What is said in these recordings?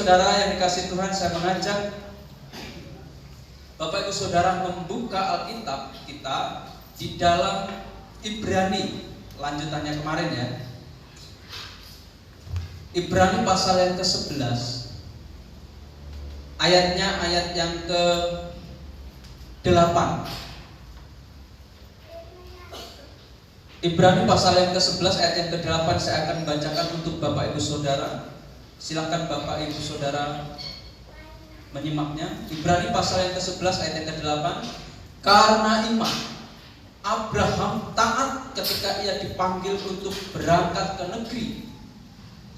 Saudara yang dikasihi Tuhan, saya mengajak Bapak Ibu Saudara membuka Alkitab kita di dalam Ibrani, lanjutannya kemarin ya. Ibrani pasal yang ke-11. Ayatnya ayat yang ke-8. Ibrani pasal yang ke-11 ayat yang ke-8 saya akan bacakan untuk Bapak Ibu Saudara. Silakan Bapak Ibu Saudara menyimaknya. Ibrani pasal yang ke-11 ayat yang ke-8. Karena iman Abraham taat ketika ia dipanggil untuk berangkat ke negeri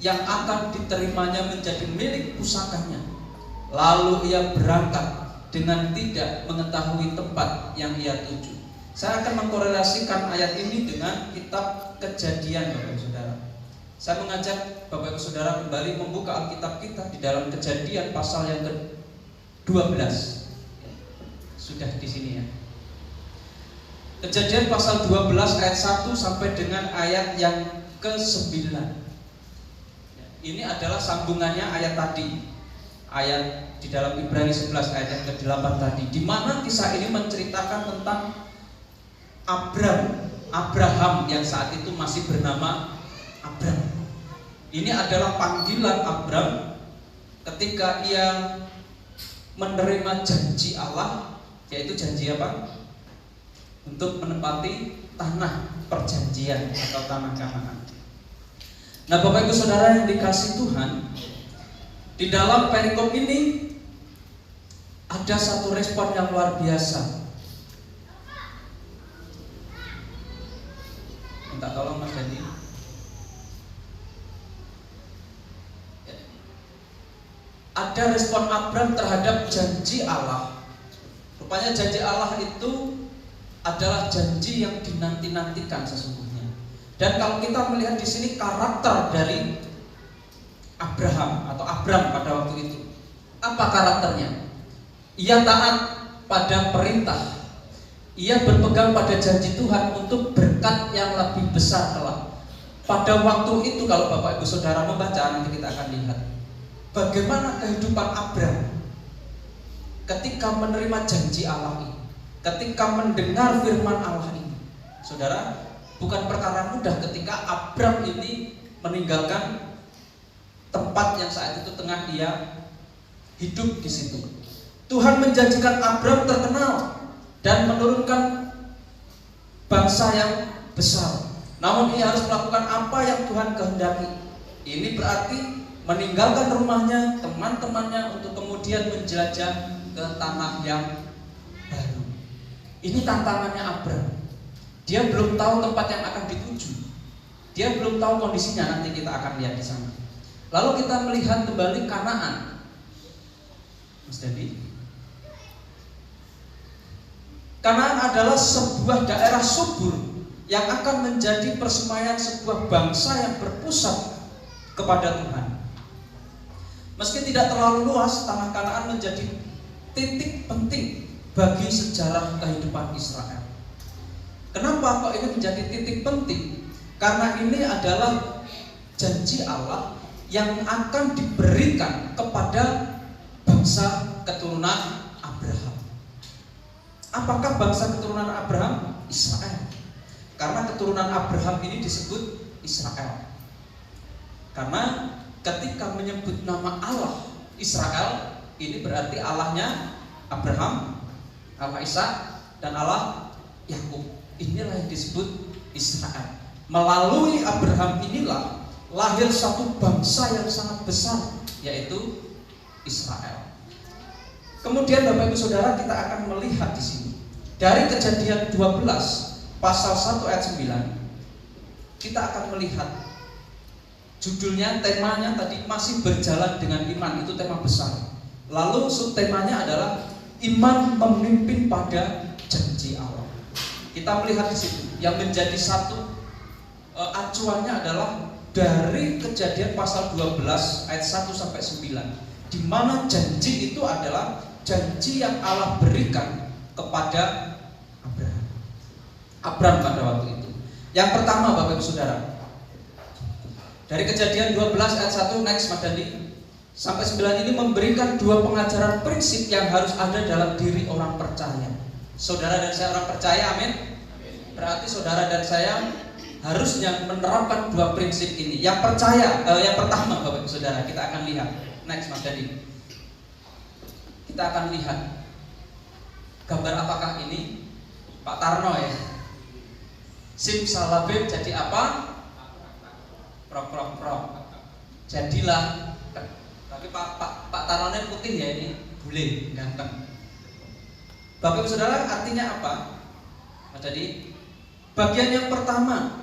yang akan diterimanya menjadi milik pusakanya. Lalu ia berangkat dengan tidak mengetahui tempat yang ia tuju. Saya akan mengkorelasikan ayat ini dengan kitab Kejadian, Bapak Ibu Saudara. Saya mengajak Bapak Ibu Saudara kembali membuka Alkitab kita di dalam Kejadian pasal yang ke-12. Sudah di sini ya. Kejadian pasal 12 ayat 1 sampai dengan ayat yang ke-9. Ini adalah sambungannya ayat tadi. Ayat di dalam Ibrani 11 ayat yang ke-8 tadi, di mana kisah ini menceritakan tentang Abraham yang saat itu masih bernama Abram. Ini adalah panggilan Abram ketika ia menerima janji Allah, yaitu janji apa? Untuk menempati tanah perjanjian atau tanah Kanaan. Nah, Bapak Ibu Saudara yang dikasihi Tuhan, di dalam perikop ini ada satu respon yang luar biasa. Minta tolong Mas Dani. Ada respon Abram terhadap janji Allah. Rupanya janji Allah itu adalah janji yang dinanti-nantikan sesungguhnya. Dan kalau kita melihat di sini karakter dari Abraham atau Abram pada waktu itu, apa karakternya? Ia taat pada perintah. Ia berpegang pada janji Tuhan untuk berkat yang lebih besar kelak. Pada waktu itu kalau Bapak Ibu Saudara membaca, nanti kita akan lihat bagaimana kehidupan Abram ketika menerima janji Allah ini, ketika mendengar firman Allah ini. Saudara, bukan perkara mudah ketika Abram ini meninggalkan tempat yang saat itu tengah dia hidup di situ. Tuhan menjanjikan Abram terkenal dan menurunkan bangsa yang besar. Namun ia harus melakukan apa yang Tuhan kehendaki. Ini berarti meninggalkan rumahnya, teman-temannya untuk kemudian menjelajah ke tanah yang baru. Ini tantangannya Abram. Dia belum tahu tempat yang akan dituju. Dia belum tahu kondisinya, nanti kita akan lihat di sana. Lalu kita melihat kembali Kanaan. Mas Dandi. Kanaan adalah sebuah daerah subur yang akan menjadi persemaian sebuah bangsa yang berpusat kepada Tuhan. Meski tidak terlalu luas, tanah Kanaan menjadi titik penting bagi sejarah kehidupan Israel. Kenapa kok ini menjadi titik penting? Karena ini adalah janji Allah yang akan diberikan kepada bangsa keturunan Abraham. Apakah bangsa keturunan Abraham? Israel. Karena keturunan Abraham ini disebut Israel. Karena ketika menyebut nama Allah Israel, ini berarti Allahnya Abraham, Allah Ishak, dan Allah Yakub. Inilah yang disebut Israel. Melalui Abraham inilah lahir satu bangsa yang sangat besar, yaitu Israel. Kemudian Bapak Ibu Saudara, kita akan melihat di sini dari Kejadian 12 pasal 1 ayat 9, kita akan melihat judulnya, temanya tadi masih berjalan dengan iman, itu tema besar. Lalu subtemanya adalah iman memimpin pada janji Allah. Kita melihat di situ yang menjadi satu acuannya adalah dari Kejadian pasal 12 ayat 1 sampai 9, di mana janji itu adalah janji yang Allah berikan kepada Abram pada waktu itu. Yang pertama Bapak Ibu Saudara, dari Kejadian 12 ayat 1, next Mas Dandi. sampai 9 ini memberikan 2 pengajaran prinsip yang harus ada dalam diri orang percaya. Saudara dan saya orang percaya, amin. Berarti saudara dan saya harusnya menerapkan 2 prinsip ini. Yang pertama, Bapak Ibu Saudara, kita akan lihat. Next, Mas Dadi. Kita akan lihat gambar apakah ini? Pak Tarno ya. Simsalabim jadi apa? Prok. Jadilah. Tapi Pak Tarnonya putih ya, ini bule, ganteng. Bapak Ibu Saudara, artinya apa? Mas Dadi, bagian yang pertama,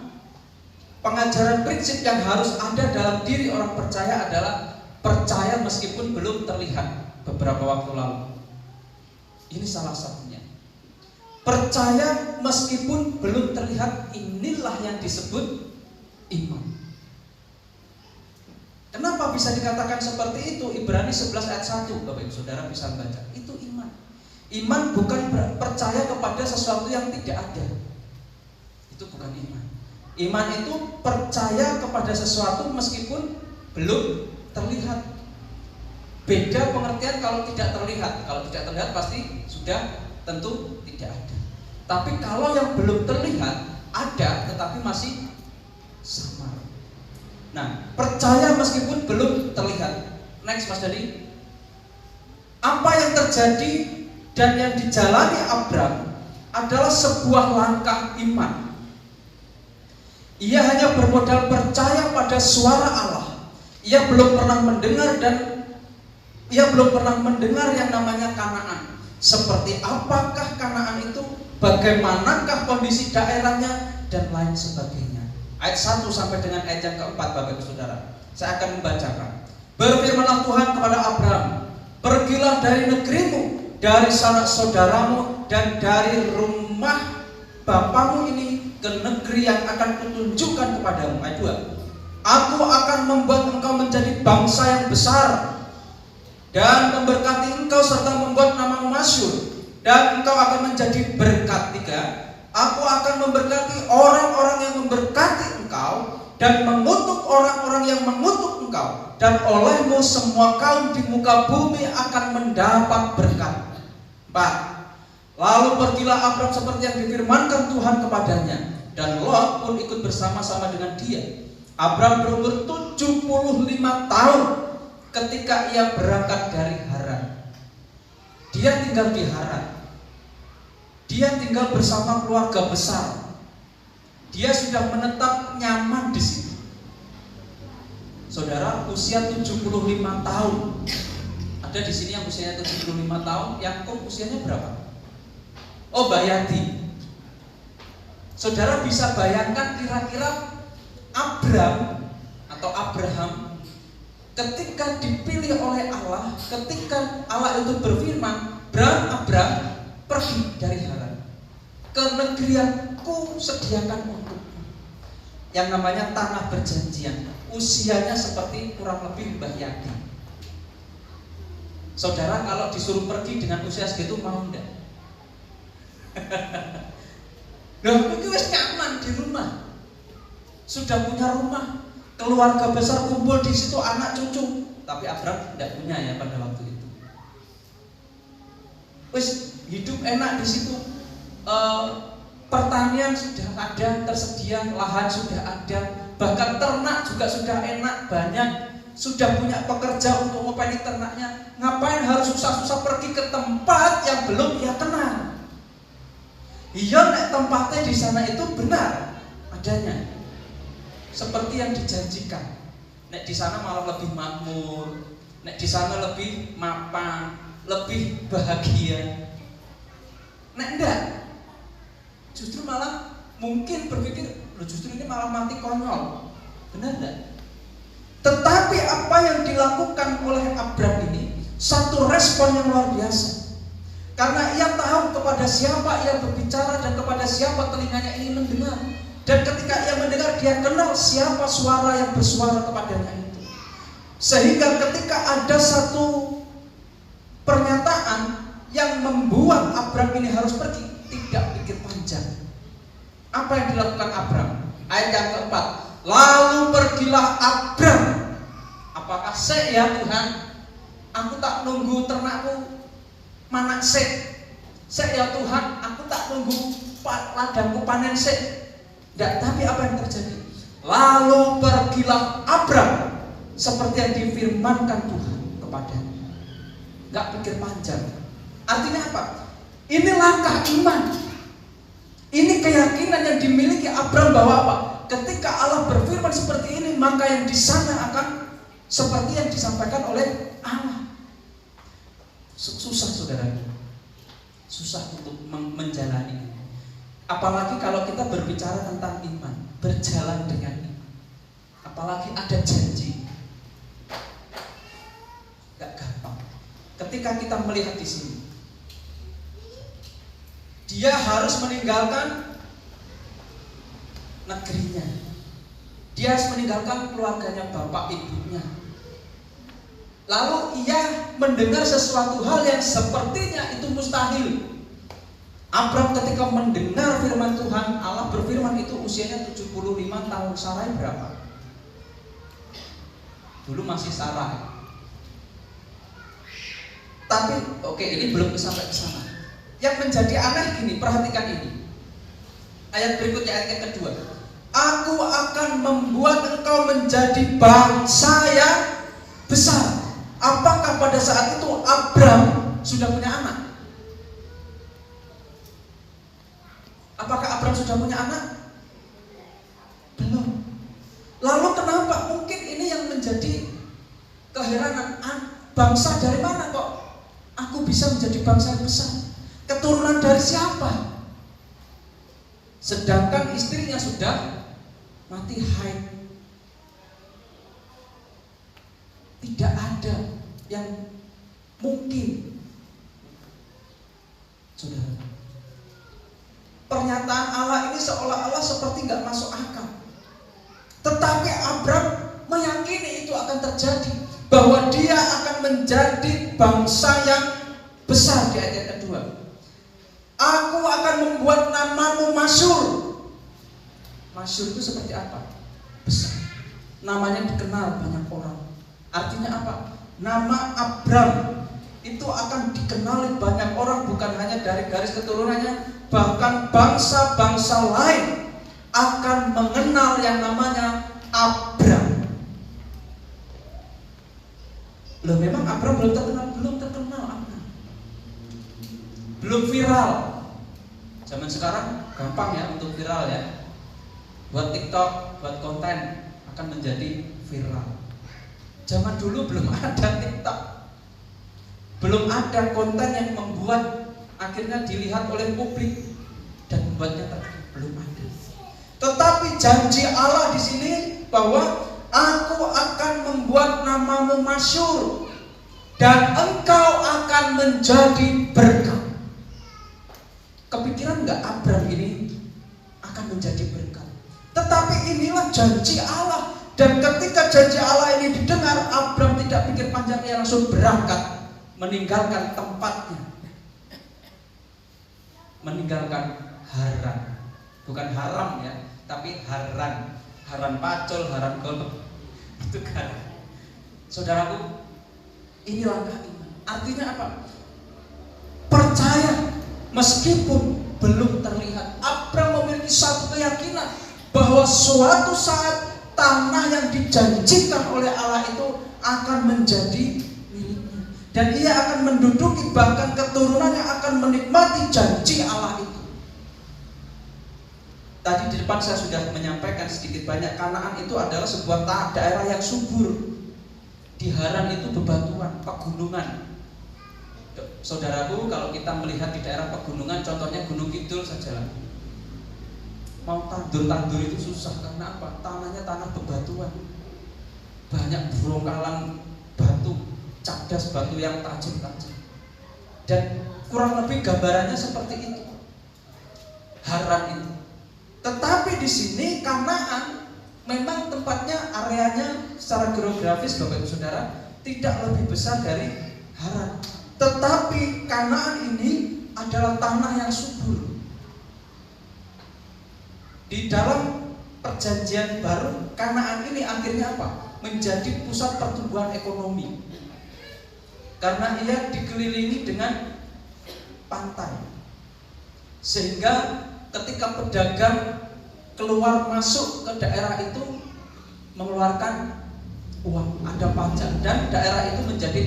pengajaran prinsip yang harus ada dalam diri orang percaya adalah percaya meskipun belum terlihat. Beberapa waktu lalu, ini salah satunya. Percaya meskipun belum terlihat, inilah yang disebut iman. Kenapa bisa dikatakan seperti itu? Ibrani 11 ayat 1, Bapak Ibu Saudara bisa baca. Itu iman. Iman bukan percaya kepada sesuatu yang tidak ada. Itu bukan iman. Iman itu percaya kepada sesuatu meskipun belum terlihat. Beda pengertian kalau tidak terlihat. Kalau tidak terlihat pasti sudah tentu tidak ada. Tapi kalau yang belum terlihat ada tetapi masih samar. Nah, percaya meskipun belum terlihat. Next, Mas Dadi. Apa yang terjadi dan yang dijalani Abraham adalah sebuah langkah iman. Ia hanya bermodal percaya pada suara Allah. Ia belum pernah mendengar yang namanya Kanaan. Seperti apakah Kanaan itu, bagaimanakah kondisi daerahnya, dan lain sebagainya. Ayat 1 sampai dengan ayat yang keempat, Bapak Ibu Saudara. Saya akan membacakan. Berfirmanlah Tuhan kepada Abraham, pergilah dari negerimu, dari sanak saudaramu, dan dari rumah bapamu ini ke negeri yang akan kutunjukkan kepadamu. Ayat 2. Aku akan membuat engkau menjadi bangsa yang besar dan memberkati engkau serta membuat namamu masyhur, dan engkau akan menjadi berkat. 3. Aku akan memberkati orang-orang yang memberkati engkau dan mengutuk orang-orang yang mengutuk engkau, dan olehmu semua kaum di muka bumi akan mendapat berkat. 4. Lalu pergilah Abraham seperti yang difirmankan Tuhan kepadanya, dan Lot pun ikut bersama-sama dengan dia. Abraham berumur 75 tahun ketika ia berangkat dari Haran. Dia tinggal di Haran. Dia tinggal bersama keluarga besar. Dia sudah menetap nyaman di situ. Saudara, usia 75 tahun. Ada di sini yang usianya 75 tahun. Yakub usianya berapa? Oh, Bayati. Saudara bisa bayangkan kira-kira Abraham ketika dipilih oleh Allah, ketika Allah itu berfirman, Abraham pergi dari Haran ke negeri yang ku sediakan untukmu, yang namanya tanah perjanjian. Usianya seperti kurang lebih Mbah Yadi. Saudara, kalau disuruh pergi dengan usia segitu mau enggak? Loh, itu wis nyaman di rumah, sudah punya rumah, keluarga besar kumpul di situ, anak cucu. Tapi Abraham tidak punya ya pada waktu itu. Wis hidup enak di situ, pertanian sudah ada, tersedia, lahan sudah ada, bahkan ternak juga sudah enak, banyak, sudah punya pekerja untuk ngopeni ternaknya. Ngapain harus susah-susah pergi ke tempat yang belum ia kenal? Iya, nek tempatnya di sana itu benar adanya, seperti yang dijanjikan. Nek di sana malah lebih makmur, nek di sana lebih mapan, lebih bahagia. Nek enggak, justru malah mungkin berpikir, loh justru ini malah mati konyol. Benar enggak? Tetapi apa yang dilakukan oleh Abraham ini satu respon yang luar biasa. Karena ia tahu kepada siapa ia berbicara dan kepada siapa telinganya ini mendengar. Dan ketika ia mendengar, dia kenal siapa suara yang bersuara kepadanya itu. Sehingga ketika ada satu pernyataan yang membuat Abraham ini harus pergi, tidak pikir panjang. Apa yang dilakukan Abraham? Ayat yang keempat. Lalu pergilah Abraham. Apakah saya ya Tuhan? tak nunggu ternakku manak sik ya Tuhan, aku tak nunggu ladangku panen sik. Tidak, tapi apa yang terjadi? Lalu pergilah Abram seperti yang difirmankan Tuhan kepadanya. Gak pikir panjang. Artinya apa? Ini langkah iman. Ini keyakinan yang dimiliki Abram bahwa apa? Ketika Allah berfirman seperti ini, maka yang di sana akan seperti yang disampaikan oleh Allah. Susah saudara, susah untuk menjalani. Apalagi kalau kita berbicara tentang iman, berjalan dengan iman. Apalagi ada janji, gak gampang. Ketika kita melihat di sini, dia harus meninggalkan negerinya, dia harus meninggalkan keluarganya, bapak ibunya. Lalu ia mendengar sesuatu hal yang sepertinya itu mustahil. Abram ketika mendengar firman Tuhan, Allah berfirman itu usianya 75 tahun. Sarai berapa? Dulu masih Sarai. Tapi oke, ini belum sampai ke sana. Yang menjadi aneh gini, perhatikan ini. Ayat berikutnya, ayat yang kedua. Aku akan membuat engkau menjadi bangsa yang besar. Apakah pada saat itu Abram sudah punya anak? Apakah Abram sudah punya anak? Belum. Lalu kenapa? Mungkin ini yang menjadi keheranan. Bangsa dari mana kok aku bisa menjadi bangsa yang besar? Keturunan dari siapa? Sedangkan istrinya sudah mati haid. Tidak ada yang mungkin. Saudara, pernyataan Allah ini seolah-olah seperti nggak masuk akal. Tetapi Abram meyakini itu akan terjadi, bahwa dia akan menjadi bangsa yang besar. Di ayat kedua, aku akan membuat namamu masyhur. Masyhur itu seperti apa? Besar. Namanya dikenal banyak orang. Artinya apa? Nama Abram itu akan dikenali banyak orang, bukan hanya dari garis keturunannya, bahkan bangsa-bangsa lain akan mengenal yang namanya Abram. Loh, memang Abram belum terkenal Abram. Belum viral. Zaman sekarang gampang ya untuk viral ya. Buat TikTok, buat konten akan menjadi viral. Zaman dulu belum ada TikTok, belum ada konten yang membuat akhirnya dilihat oleh publik dan membuatnya terkenal, belum ada. Tetapi janji Allah di sini bahwa aku akan membuat namamu masyhur dan engkau akan menjadi berkat. Kepikiran nggak Abram ini akan menjadi berkat? Tetapi inilah janji Allah. Dan ketika janji Allah ini didengar, Abram tidak pikir panjang, ia langsung berangkat meninggalkan tempatnya, meninggalkan Haran. Bukan haram ya, tapi Haran. Haran pacul, Haran golok. Itu kan. Saudaraku, ini langkah iman. Artinya apa? Percaya meskipun belum terlihat. Abram memiliki satu keyakinan bahwa suatu saat tanah yang dijanjikan oleh Allah itu akan menjadi miliknya, dan ia akan menduduki, bahkan keturunannya akan menikmati janji Allah itu. Tadi di depan saya sudah menyampaikan sedikit banyak, Kanaan itu adalah sebuah daerah yang subur. Di Haran itu bebatuan, pegunungan. Saudaraku, kalau kita melihat di daerah pegunungan, contohnya Gunung Kidul saja, mau tandur itu susah. Karena apa? Tanahnya tanah bebatuan, banyak brongkalan batu, cadas batu yang tajam-tajam. Dan kurang lebih gambarannya seperti itu Haran itu. Tetapi di sini Kanaan memang tempatnya, areanya secara geografis Bapak Ibu Saudara tidak lebih besar dari Haran. Tetapi Kanaan ini adalah tanah yang subur. Di dalam perjanjian baru, Kanaan ini akhirnya apa? Menjadi pusat pertumbuhan ekonomi. karena ia dikelilingi dengan pantai. Sehingga ketika pedagang keluar masuk ke daerah itu mengeluarkan uang, ada pajak, dan daerah itu menjadi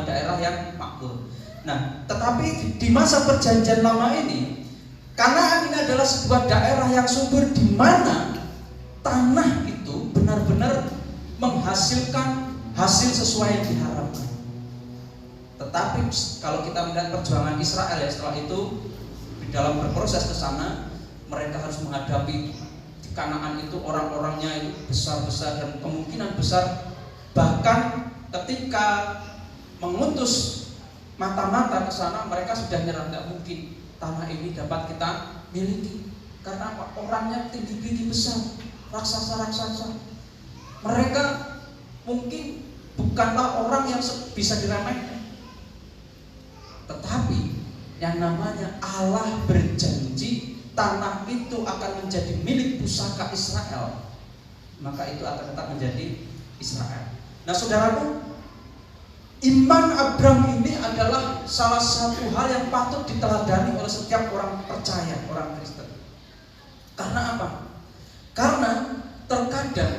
daerah yang makmur. Nah, tetapi di masa perjanjian lama ini, Kanaan ini adalah sebuah daerah yang subur di mana tanah itu benar-benar menghasilkan hasil sesuai yang diharapkan. Tetapi kalau kita melihat perjuangan Israel ya, setelah itu di dalam berproses ke sana, mereka harus menghadapi di Kanaan itu orang-orangnya itu besar-besar dan kemungkinan besar bahkan ketika mengutus mata-mata ke sana mereka sudah nyerah, nggak mungkin tanah ini dapat kita miliki karena apa? Orangnya tinggi-tinggi besar, raksasa-raksasa. Mereka mungkin bukanlah orang yang bisa diremehkan. Tetapi yang namanya Allah berjanji tanah itu akan menjadi milik pusaka Israel, maka itu akan tetap menjadi Israel. Nah saudaraku, iman Abraham ini adalah salah satu hal yang patut diteladani oleh setiap orang percaya, orang Kristen. Karena apa? Karena terkadang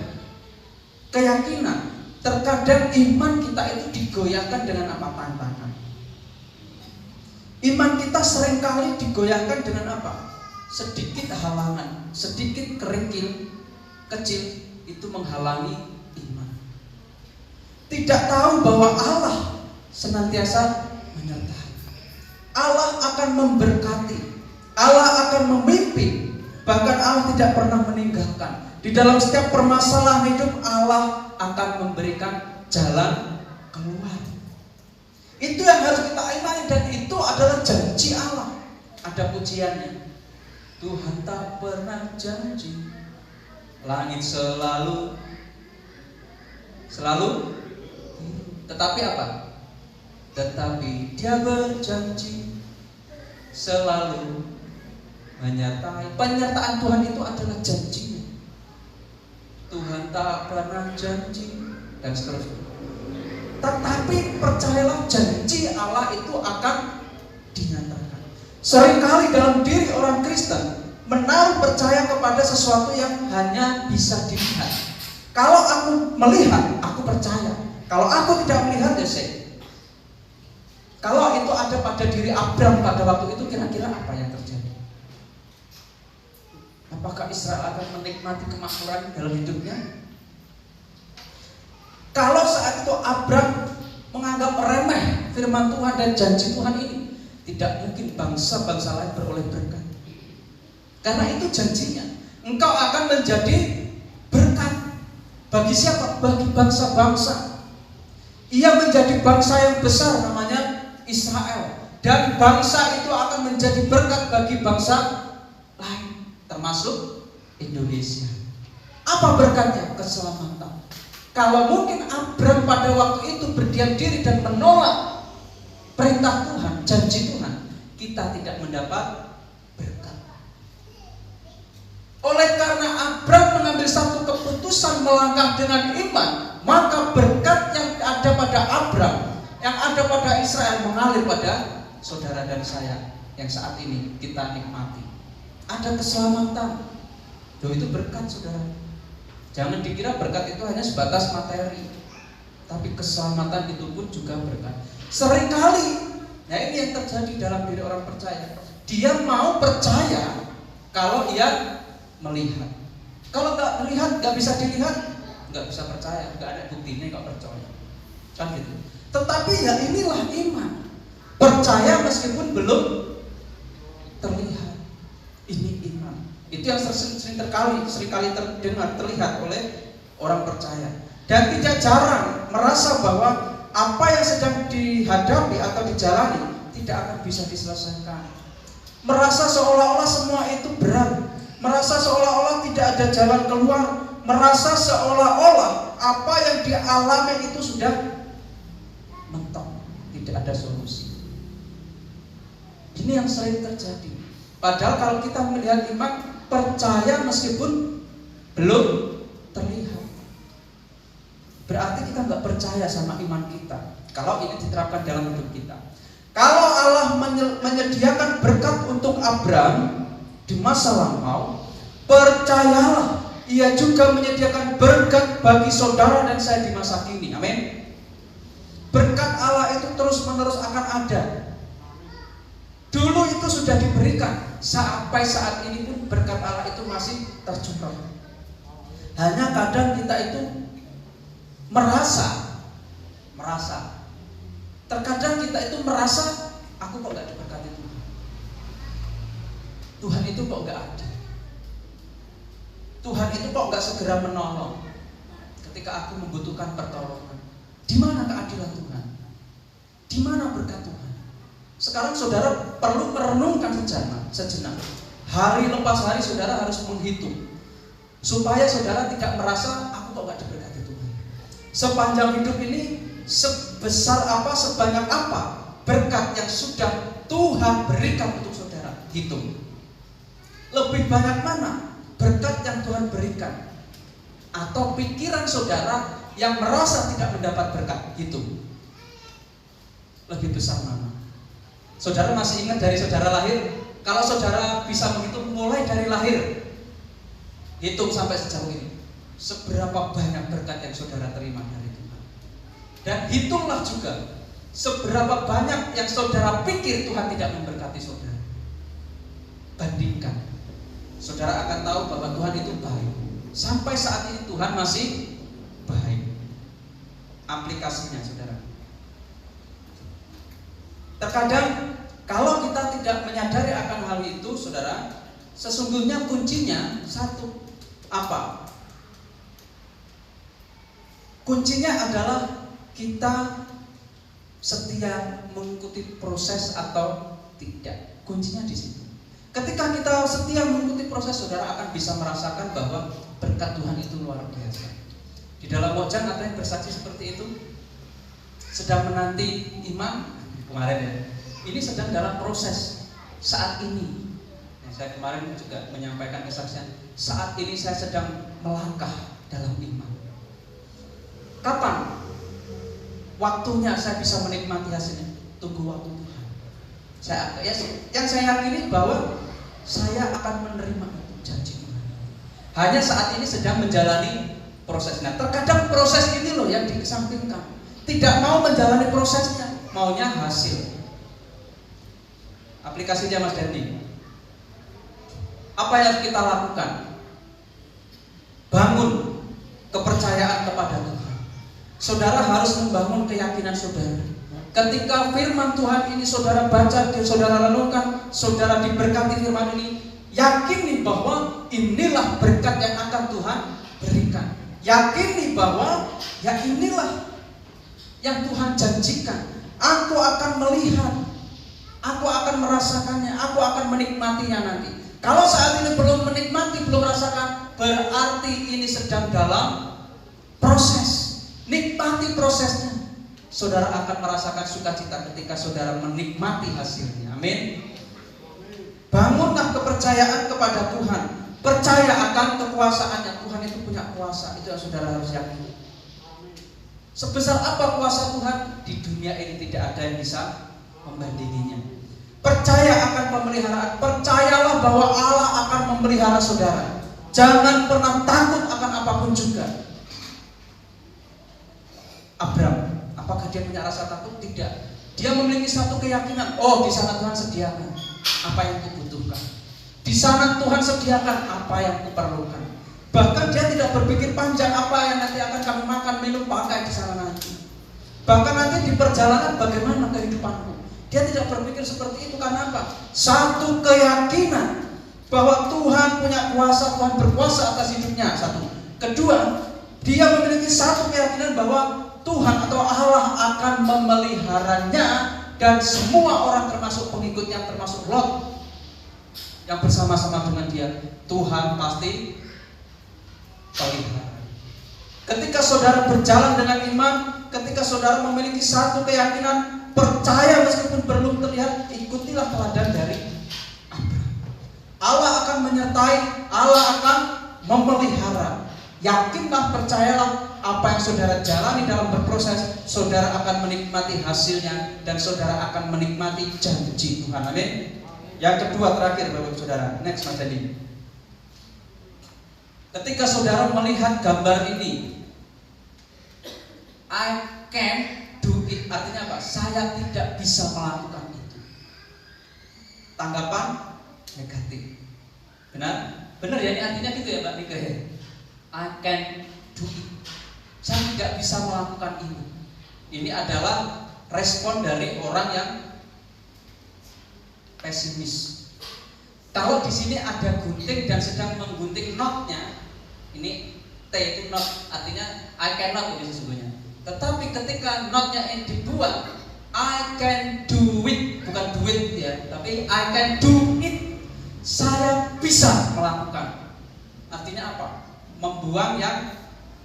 keyakinan, terkadang iman kita itu digoyahkan dengan apa? Tantangan. Iman kita seringkali digoyahkan dengan apa? Sedikit halangan, sedikit kerikil kecil itu menghalangi iman. Tidak tahu bahwa Allah senantiasa menyertai. Allah akan memberkati, Allah akan memimpin, bahkan Allah tidak pernah meninggalkan. Di dalam setiap permasalahan hidup Allah akan memberikan jalan keluar. Itu yang harus kita imani dan itu adalah janji Allah. Ada pujiannya. Tuhan tak pernah janji, langit selalu tetapi apa? Tetapi Dia berjanji selalu menyertai. Penyertaan Tuhan itu adalah janjinya. Tuhan tak pernah janji dan seterusnya. Tetapi percayalah janji Allah itu akan dinyatakan. Seringkali dalam diri orang Kristen menaruh percaya kepada sesuatu yang hanya bisa dilihat. Kalau aku melihat, aku percaya. Kalau aku tidak melihat, ya saya. Kalau itu ada pada diri Abraham pada waktu itu, kira-kira apa yang terjadi? Apakah Israel akan menikmati kemakmuran dalam hidupnya? Kalau saat itu Abraham menganggap remeh firman Tuhan dan janji Tuhan ini, tidak mungkin bangsa-bangsa lain beroleh berkat. Karena itu janjinya. Engkau akan menjadi berkat. Bagi siapa? Bagi bangsa-bangsa. Ia menjadi bangsa yang besar namanya Israel. Dan bangsa itu akan menjadi berkat bagi bangsa lain, termasuk Indonesia. Apa berkatnya? Keselamatan. Kalau mungkin Abraham pada waktu itu berdiam diri dan menolak perintah Tuhan, janji Tuhan, kita tidak mendapat berkat. Oleh karena Abraham mengambil satu keputusan melangkah dengan iman, maka berkat yang ada pada Abraham, yang ada pada Israel mengalir pada saudara dan saya yang saat ini kita nikmati. Ada keselamatan. Itu berkat saudara. Jangan dikira berkat itu hanya sebatas materi, tapi keselamatan itu pun juga berkat. Seringkali, nah ini yang terjadi dalam diri orang percaya. Dia mau percaya kalau ia melihat. Kalau nggak melihat, nggak bisa dilihat, nggak bisa percaya, nggak ada buktinya nggak percaya. Kan gitu. Tetapi ya inilah iman. Percaya meskipun belum terlihat. Ini iman. Itu yang seringkali terlihat oleh orang percaya. Dan tidak jarang merasa bahwa apa yang sedang dihadapi atau dijalani tidak akan bisa diselesaikan. Merasa seolah-olah semua itu berat. Merasa seolah-olah tidak ada jalan keluar. Merasa seolah-olah apa yang dialami itu sudah mentok, tidak ada solusi. Ini yang sering terjadi. Padahal kalau kita melihat iman, percaya meskipun belum terlihat, berarti kita nggak percaya sama iman kita. Kalau ini diterapkan dalam hidup kita. Kalau Allah menyediakan berkat untuk Abraham di masa lampau, percayalah Ia juga menyediakan berkat bagi saudara dan saya di masa kini. Amin. Berkat Allah itu terus-menerus akan ada. Dulu itu sudah diberikan, sampai saat ini pun berkat Allah itu masih tercurah. Hanya kadang kita itu merasa terkadang kita itu merasa, aku kok gak diberkati Tuhan, Tuhan itu kok gak ada, Tuhan itu kok gak segera menolong ketika aku membutuhkan pertolongan. Di mana keadilan Tuhan? Di mana berkat Tuhan? Sekarang saudara perlu merenungkan sejenak. Hari lepas hari saudara harus menghitung, supaya saudara tidak merasa aku kok gak diberkati Tuhan. Sepanjang hidup ini, sebesar apa, sebanyak apa berkat yang sudah Tuhan berikan untuk saudara. Hitung. Lebih banyak mana berkat yang Tuhan berikan, atau pikiran saudara yang merasa tidak mendapat berkat? Hitung. Lebih besar mana? Saudara masih ingat dari saudara lahir? Kalau saudara bisa menghitung mulai dari lahir, hitung sampai sejauh ini, seberapa banyak berkat yang saudara terima dari Tuhan. Dan hitunglah juga seberapa banyak yang saudara pikir Tuhan tidak memberkati saudara. Bandingkan. Saudara akan tahu bahwa Tuhan itu baik. Sampai saat ini Tuhan masih baik. Aplikasinya saudara. Terkadang kalau kita tidak menyadari akan hal itu, saudara, sesungguhnya kuncinya satu. Apa? Kuncinya adalah kita setia mengikuti proses atau tidak. Kuncinya di situ. Ketika kita setia mengikuti proses, saudara akan bisa merasakan bahwa berkat Tuhan itu luar biasa. Di dalam Mojang ada yang bersaksi seperti itu, sedang menanti imam kemarin ya. Ini sedang dalam proses saat ini. Saya kemarin juga menyampaikan kesaksian. Saat ini saya sedang melangkah dalam iman. Kapan waktunya saya bisa menikmati hasilnya? Tunggu waktu Tuhan. Yang saya yakini bahwa saya akan menerima janji Tuhan. Hanya saat ini sedang menjalani prosesnya. Terkadang proses ini loh yang dikesampingkan. Tidak mau menjalani prosesnya, maunya hasil. Aplikasinya Mas Dendi. Apa yang kita lakukan? Bangun kepercayaan kepada Tuhan. Saudara harus membangun keyakinan saudara. Ketika firman Tuhan ini saudara baca, saudara renungkan, saudara diberkati firman ini, yakini bahwa inilah berkat yang akan Tuhan berikan. Yakini bahwa ya inilah yang Tuhan janjikan. Aku akan melihat, aku akan merasakannya, aku akan menikmatinya nanti. Kalau saat ini belum menikmati, belum merasakan, berarti ini sedang dalam proses. Nikmati prosesnya. Saudara akan merasakan sukacita ketika saudara menikmati hasilnya. Amin. Bangunlah kepercayaan kepada Tuhan. Percaya akan kekuasaannya. Tuhan itu punya kuasa. Itu yang saudara harus yakini. Sebesar apa kuasa Tuhan? Di dunia ini tidak ada yang bisa membandinginya. Percaya akan pemeliharaan. Percayalah bahwa Allah akan memelihara saudara. Jangan pernah takut akan apapun juga. Abraham, apakah dia punya rasa takut? Tidak. Dia memiliki satu keyakinan. Oh, di sana Tuhan sediakan apa yang kubutuhkan. Di sana Tuhan sediakan apa yang kuperlukan. Bahkan dia tidak berpikir panjang apa yang nanti akan kami makan, minum, pakai di sana nanti. Bahkan nanti di perjalanan bagaimana kehidupanku. Dia tidak berpikir seperti itu. Karena apa? Satu keyakinan bahwa Tuhan punya kuasa, Tuhan berkuasa atas hidupnya. Satu. Kedua, dia memiliki satu keyakinan bahwa Tuhan atau Allah akan memeliharanya, dan semua orang termasuk pengikutnya, termasuk Lot yang bersama-sama dengan dia, Tuhan pasti pelihara. Ketika saudara berjalan dengan iman, ketika saudara memiliki satu keyakinan, percaya meskipun belum terlihat, ikutilah teladan dari Abraham. Allah akan menyertai, Allah akan memelihara. Yakinlah, percayalah, apa yang saudara jalani dalam berproses, saudara akan menikmati hasilnya dan saudara akan menikmati janji Tuhan. Amin. Yang kedua, terakhir Bapak Saudara, next Mas Adi. Ketika saudara melihat gambar ini, I can do it, artinya apa? Saya tidak bisa melakukan itu. Tanggapan negatif. Benar? Benar ya, ini artinya gitu ya Mbak Nika ya. I can do it. Saya tidak bisa melakukan ini. Ini adalah respon dari orang yang pesimis. Kalau di sini ada gunting dan sedang menggunting knotnya, ini T itu knot, artinya I cannot ini sesungguhnya. Tetapi ketika knotnya ini dibuat, I can do it, bukan do it ya, tapi I can do it. Saya bisa melakukan. Artinya apa? Membuang yang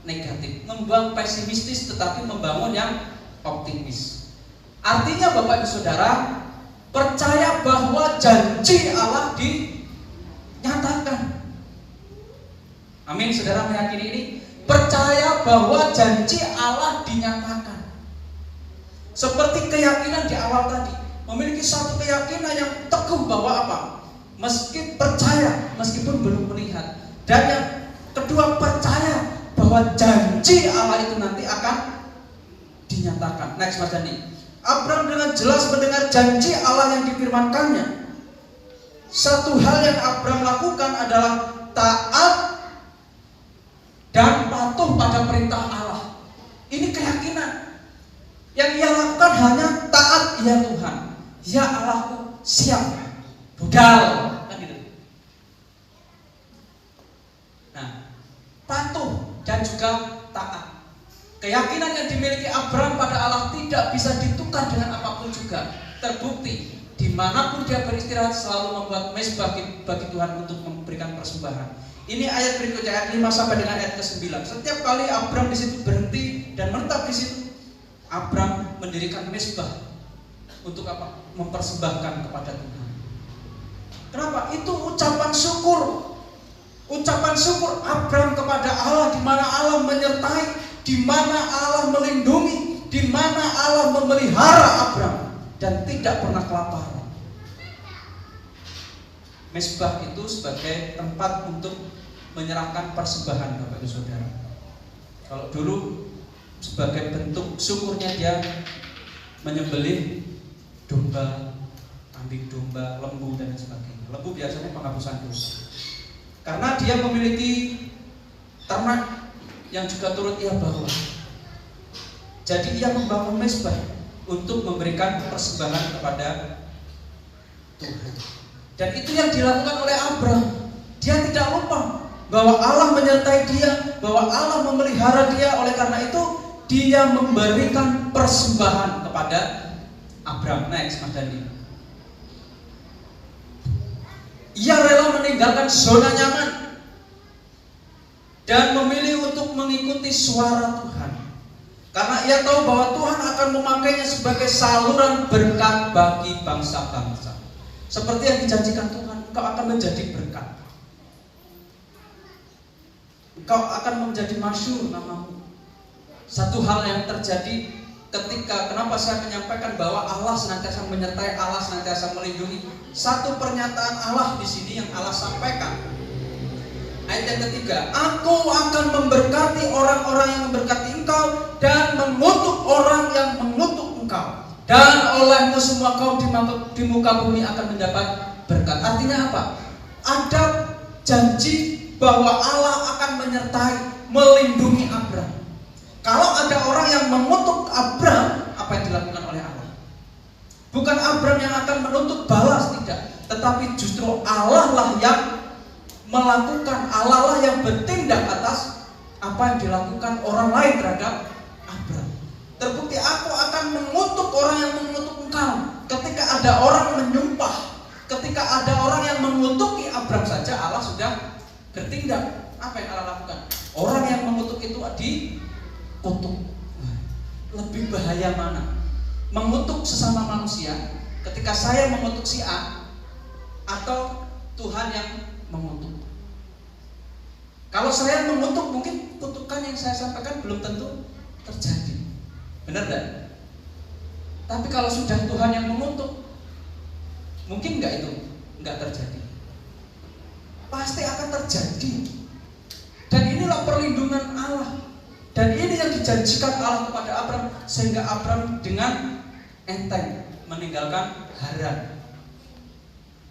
negatif, membuang pesimistis, tetapi membangun yang optimis. Artinya Bapak Ibu Saudara, percaya bahwa janji Allah dinyatakan. Amin. Saudara meyakini ini? Percaya bahwa janji Allah dinyatakan. Seperti keyakinan di awal tadi, memiliki satu keyakinan yang teguh bahwa apa? Meski percaya, meskipun belum melihat. Dan yang kedua, percaya bahwa janji Allah itu nanti akan dinyatakan. Next Mas Dani. Abraham dengan jelas mendengar janji Allah yang difirmankannya. Satu hal yang Abraham lakukan adalah taat dan patuh pada perintah Allah. Ini keyakinan. Yang ia lakukan hanya taat, ya Tuhan, ya Allahku, siap, budal, kan gitu. Nah, patuh dan juga taat. Keyakinan yang dimiliki Abraham pada Allah tidak bisa ditukar dengan apapun juga. Terbukti dimanapun dia beristirahat selalu membuat mezbah bagi Tuhan untuk memberikan persembahan. Ini ayat berikutnya, ayat 5 sampai dengan ayat ke-9. Setiap kali Abraham di situ berhenti dan menetap di situ, Abraham mendirikan mezbah untuk apa? Mempersembahkan kepada Tuhan. Kenapa? Itu ucapan syukur. Ucapan syukur Abraham kepada Allah, di mana Allah menyertai, di mana Allah melindungi, di mana Allah memelihara Abraham dan tidak pernah kelaparan. Mezbah itu sebagai tempat untuk menyerahkan persembahan Bapak Ibu Saudara. Kalau dulu sebagai bentuk syukurnya dia menyembelih domba, kambing domba, lembu dan sebagainya. Lembu biasanya penghapusan dosa. Karena dia memiliki ternak yang juga turut ia bawa. Jadi ia membangun mezbah untuk memberikan persembahan kepada Tuhan. Dan itu yang dilakukan oleh Abraham. Dia tidak lupa bahwa Allah menyertai dia, bahwa Allah memelihara dia. Oleh karena itu dia memberikan persembahan kepada Abraham. Next Mas Dani. Ia rela meninggalkan zona nyaman dan memilih untuk mengikuti suara Tuhan, karena ia tahu bahwa Tuhan akan memakainya sebagai saluran berkat bagi bangsa-bangsa. Seperti yang dijanjikan Tuhan, engkau akan menjadi berkat, engkau akan menjadi masyhur namamu. Satu hal yang terjadi ketika, kenapa saya menyampaikan bahwa Allah senantiasa menyertai, Allah senantiasa melindungi. Satu pernyataan Allah di sini yang Allah sampaikan. Ayat yang ketiga, aku akan memberkati orang-orang yang memberkati engkau dan mengutuk orang yang mengutuk engkau. Dan olehmu semua kaum di muka bumi akan mendapat berkat. Artinya apa? Ada janji bahwa Allah akan menyertai, melindungi Abraham. Kalau ada orang yang mengutuk Abraham, apa yang dilakukan oleh Allah? Bukan Abraham yang akan menuntut balas, tidak. Tetapi justru Allah lah yang melakukan, Allah lah yang bertindak atas apa yang dilakukan orang lain terhadap Abraham. Terbukti aku akan mengutuk orang yang mengutuk engkau. Ketika ada orang menyumpah, ketika ada orang yang mengutuki Abraham saja, Allah sudah bertindak. Apa yang Allah lakukan? Orang yang mengutuk itu dikutuk. Lebih bahaya mana? Mengutuk sesama manusia ketika saya mengutuk si A, atau Tuhan yang mengutuk? Kalau saya mengutuk, mungkin kutukan yang saya sampaikan belum tentu terjadi. Benar enggak? Tapi kalau sudah Tuhan yang mengutuk, mungkin enggak itu? Enggak terjadi. Pasti akan terjadi. Dan inilah perlindungan Allah. Dan ini yang dijanjikan Allah kepada Abram, sehingga Abram dengan enteng meninggalkan Haran.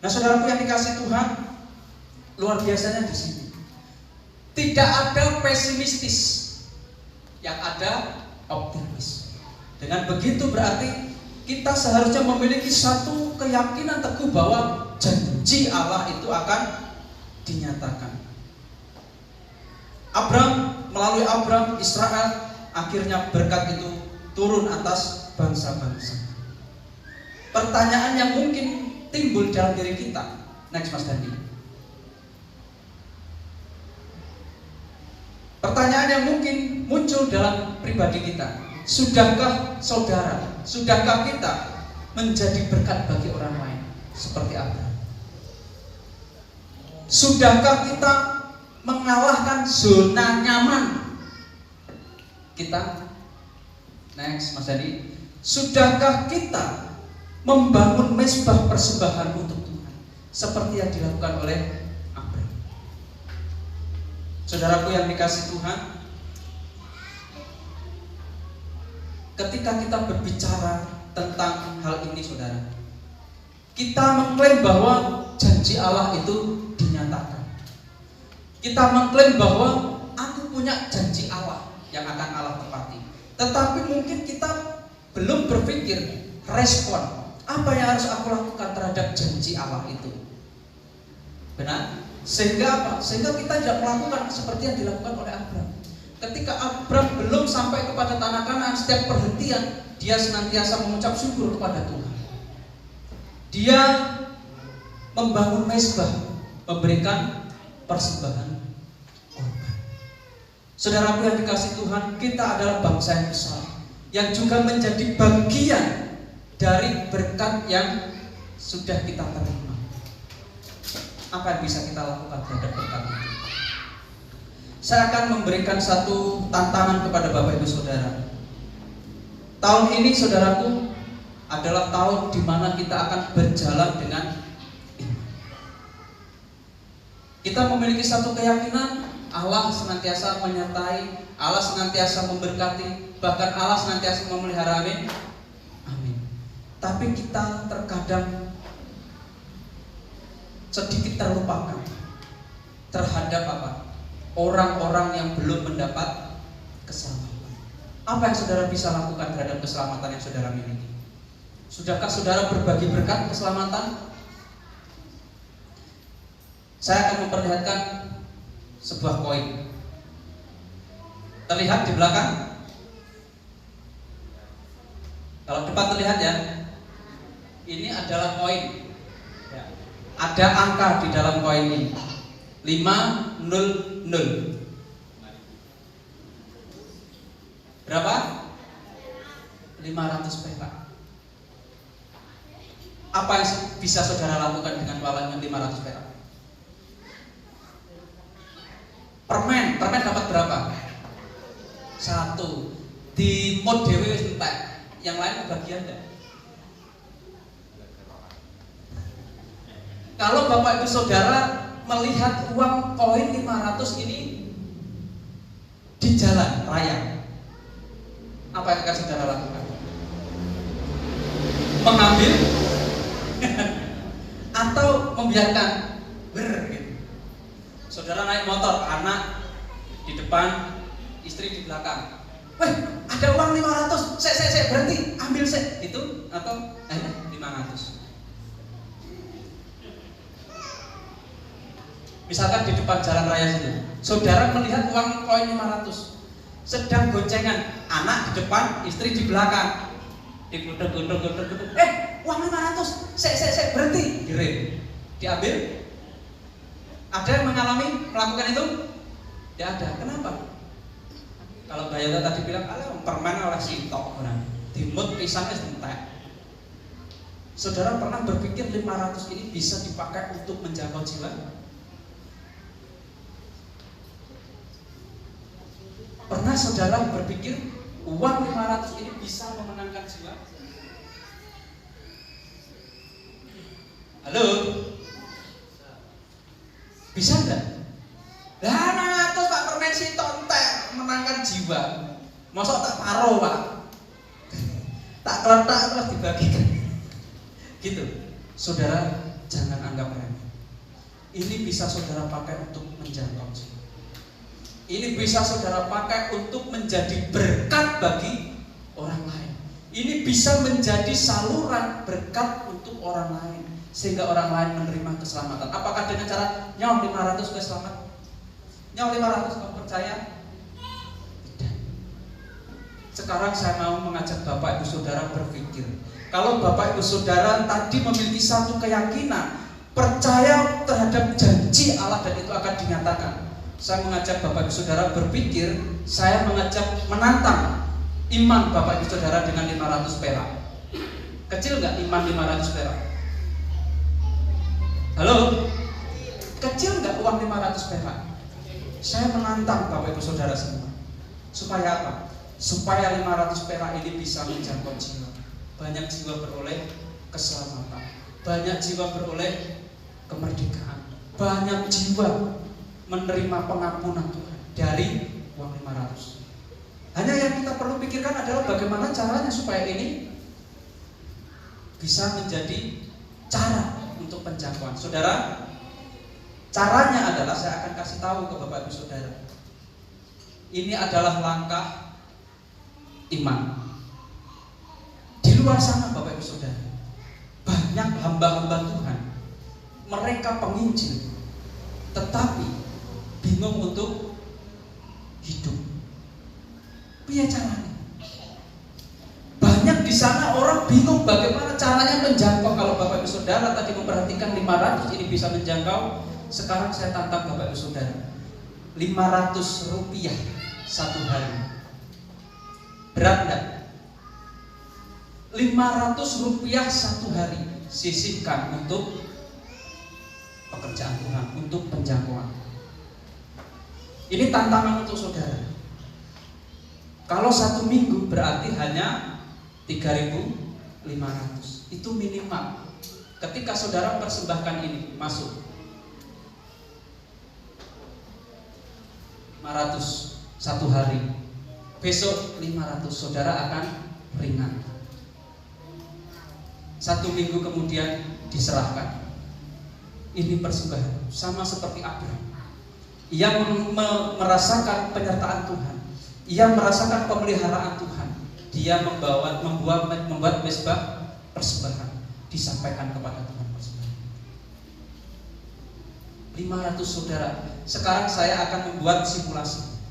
Nah, saudaraku yang dikasih Tuhan, luar biasanya di sini. Tidak ada pesimistis, yang ada optimis. Dengan begitu berarti kita seharusnya memiliki satu keyakinan teguh bahwa janji Allah itu akan dinyatakan. Melalui Abram, Israel, akhirnya berkat itu turun atas bangsa-bangsa. Pertanyaan yang mungkin timbul dalam diri kita, next Mas Dandi. Pertanyaan yang mungkin muncul dalam pribadi kita, sudahkah kita menjadi berkat bagi orang lain seperti Abram? Sudahkah kita mengalahkan zona nyaman kita? Next Mas Dandi. Sudahkah kita membangun mezbah persembahan untuk Tuhan seperti yang dilakukan oleh Abram? Saudaraku yang dikasih Tuhan, ketika kita berbicara tentang hal ini, saudara, kita mengklaim bahwa janji Allah itu dinyatakan. Kita mengklaim bahwa aku punya janji Allah yang akan Allah tepati. Tetapi mungkin kita belum berpikir respon apa yang harus aku lakukan terhadap janji Allah itu. Benar? Sehingga apa? Sehingga kita tidak melakukan seperti yang dilakukan oleh Abram. Ketika Abram belum sampai kepada tanah Kanaan, setiap perhentian dia senantiasa mengucap syukur kepada Tuhan. Dia membangun mezbah, memberikan persembahan korban. Saudaraku yang dikasih Tuhan, kita adalah bangsa yang besar yang juga menjadi bagian dari berkat yang sudah kita terima. Apa yang bisa kita lakukan terhadap berkat itu? Saya akan memberikan satu tantangan kepada Bapak Ibu Saudara. Tahun ini, saudaraku, adalah tahun di mana kita akan berjalan dengan iman. Kita memiliki satu keyakinan, Allah senantiasa menyertai, Allah senantiasa memberkati, bahkan Allah senantiasa memelihara. Amin. Amin. Tapi kita terkadang sedikit terlupakan terhadap apa? Orang-orang yang belum mendapat keselamatan. Apa yang saudara bisa lakukan terhadap keselamatan yang saudara miliki? Sudahkah saudara berbagi berkat keselamatan? Saya akan memperlihatkan sebuah koin. Terlihat di belakang? Kalau depan terlihat ya. Ini adalah koin. Ada angka di dalam koin ini. 500. Berapa? 500 perak. Apa yang bisa saudara lakukan dengan uang 500 perak? Permen dapat berapa? 1. Di mod dewe wis entek. Yang lain kebagian enggak? Kalau Bapak Ibu Saudara melihat uang koin 500 ini di jalan raya, apa yang akan saudara lakukan? Mengambil atau membiarkan gitu. Saudara naik motor, anak di depan, istri di belakang. Weh, ada uang 500, saya berhenti, ambil saya. Itu atau 500. Misalkan di depan jalan raya saja, saudara melihat uang koin 500, sedang goncengan, anak di depan, istri di belakang, digodok. Uang 500, saya berhenti, direm, diambil. Ada yang melakukan itu? Tidak ada. Kenapa? Kalau Mbak Yata tadi bilang, permen oleh sintok, dimut pisangnya sentek. Saudara pernah berpikir 500 ini bisa dipakai untuk menjangkau jiwa? Karena saudara berpikir uang 500 ini bisa memenangkan jiwa. Halo? Bisa enggak? Lah 100 Pak permen si tontek menangkan jiwa. Masa tak paro Pak? Tak keletak terus dibagikan. Gitu. Saudara jangan anggap remeh. Ini bisa saudara pakai untuk menjangkau jiwa. Ini bisa saudara pakai untuk menjadi berkat bagi orang lain. Ini bisa menjadi saluran berkat untuk orang lain, sehingga orang lain menerima keselamatan. Apakah dengan cara nyawa 500 gue selamat? Nyawa 500 kamu percaya? Tidak. Sekarang saya mau mengajak Bapak Ibu Saudara berpikir. Kalau Bapak Ibu Saudara tadi memiliki satu keyakinan, percaya terhadap janji Allah dan itu akan dinyatakan. Saya mengajak Bapak Ibu Saudara berpikir, saya mengajak menantang iman Bapak Ibu Saudara dengan 500 perak. Kecil nggak iman 500 perak? Halo? Kecil nggak uang 500 perak? Saya menantang Bapak Ibu Saudara semua. Supaya apa? Supaya 500 perak ini bisa menjangkau jiwa. Banyak jiwa beroleh keselamatan, banyak jiwa beroleh kemerdekaan, banyak jiwa menerima pengampunan Tuhan dari uang 500. Hanya yang kita perlu pikirkan adalah bagaimana caranya supaya ini bisa menjadi cara untuk penjangkauan. Saudara, caranya adalah saya akan kasih tahu ke Bapak Ibu Saudara. Ini adalah langkah iman. Di luar sana Bapak Ibu Saudara, banyak hamba-hamba Tuhan, mereka penginjil, tetapi bingung untuk hidup. Piye caranya? Banyak di sana orang bingung bagaimana caranya menjangkau. Kalau Bapak Ibu Saudara tadi memperhatikan 500 ini bisa menjangkau, sekarang saya tantang Bapak Ibu Saudara. 500 rupiah satu hari. Berat enggak? 500 rupiah satu hari sisihkan untuk pekerjaan Tuhan, untuk penjangkauan. Ini tantangan untuk saudara. Kalau satu minggu berarti hanya 3.500. Itu minimal. Ketika saudara persembahkan ini masuk 500 satu hari, besok 500, saudara akan ringan. Satu minggu kemudian diserahkan. Ini persembahan sama seperti Abraham. Ia merasakan penyertaan Tuhan. Ia merasakan pemeliharaan Tuhan. Dia membuat mezbah persembahan, disampaikan kepada Tuhan persembahan. 500 saudara. Sekarang saya akan membuat simulasi.